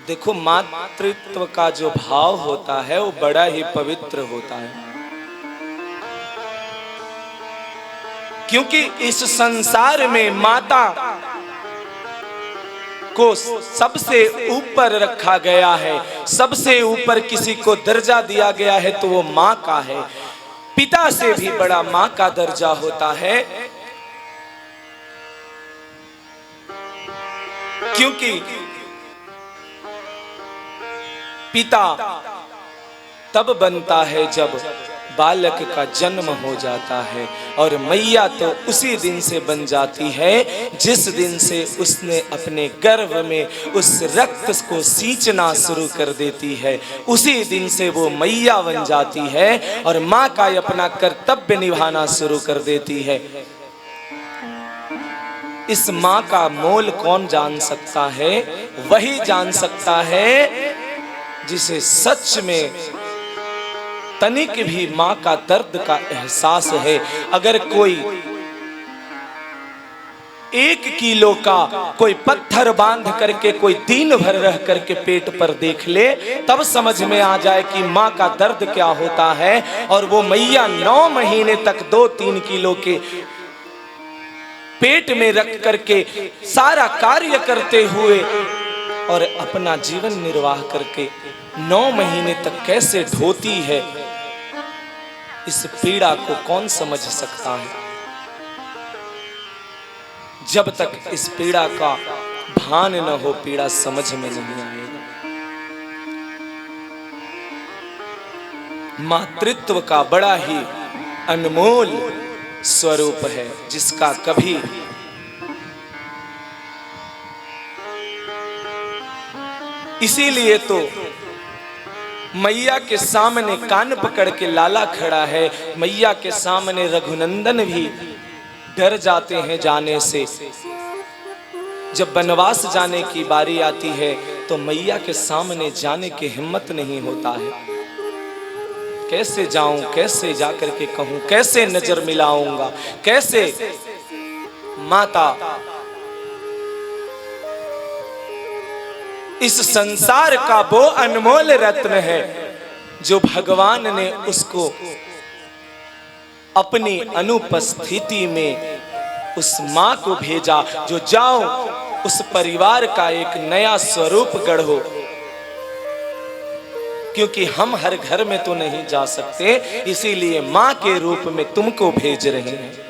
देखो, मातृत्व का जो भाव होता है वो बड़ा ही पवित्र होता है, क्योंकि इस संसार में माता को सबसे ऊपर रखा गया है, सबसे ऊपर किसी को दर्जा दिया गया है तो वो माँ का है। पिता से भी बड़ा माँ का दर्जा होता है, क्योंकि पिता तब बनता है जब बालक का जन्म हो जाता है, और मैया तो उसी दिन से बन जाती है जिस दिन से उसने अपने गर्भ में उस रक्त को सींचना शुरू कर देती है। उसी दिन से वो मैया बन जाती है और माँ का अपना कर्तव्य निभाना शुरू कर देती है। इस माँ का मोल कौन जान सकता है? वही जान सकता है जिसे सच में तनिक भी माँ का दर्द का एहसास है। अगर कोई 1 किलो का कोई पत्थर बांध करके कोई दिन भर रह करके पेट पर देख ले, तब समझ में आ जाए कि माँ का दर्द क्या होता है। और वो मैया 9 महीने तक 2-3 किलो के पेट में रख करके सारा कार्य करते हुए और अपना जीवन निर्वाह करके 9 महीने तक कैसे ढोती है, इस पीड़ा को कौन समझ सकता है? जब तक इस पीड़ा का भान न हो, पीड़ा समझ में नहीं आएगा। मातृत्व का बड़ा ही अनमोल स्वरूप है, जिसका कभी इसीलिए तो मैया के सामने कान पकड़ के लाला खड़ा है। मैया के सामने रघुनंदन भी डर जाते हैं जाने से। जब वनवास जाने की बारी आती है तो मैया के सामने जाने की हिम्मत नहीं होता है। कैसे जाऊं, कैसे जाकर के कहूं, कैसे नजर मिलाऊंगा, कैसे? माता इस संसार का वो अनमोल रत्न है जो भगवान ने उसको अपनी अनुपस्थिति में उस माँ को भेजा, जो जाओ उस परिवार का एक नया स्वरूप गढ़ो। क्योंकि हम हर घर में तो नहीं जा सकते, इसीलिए माँ के रूप में तुमको भेज रहे हैं।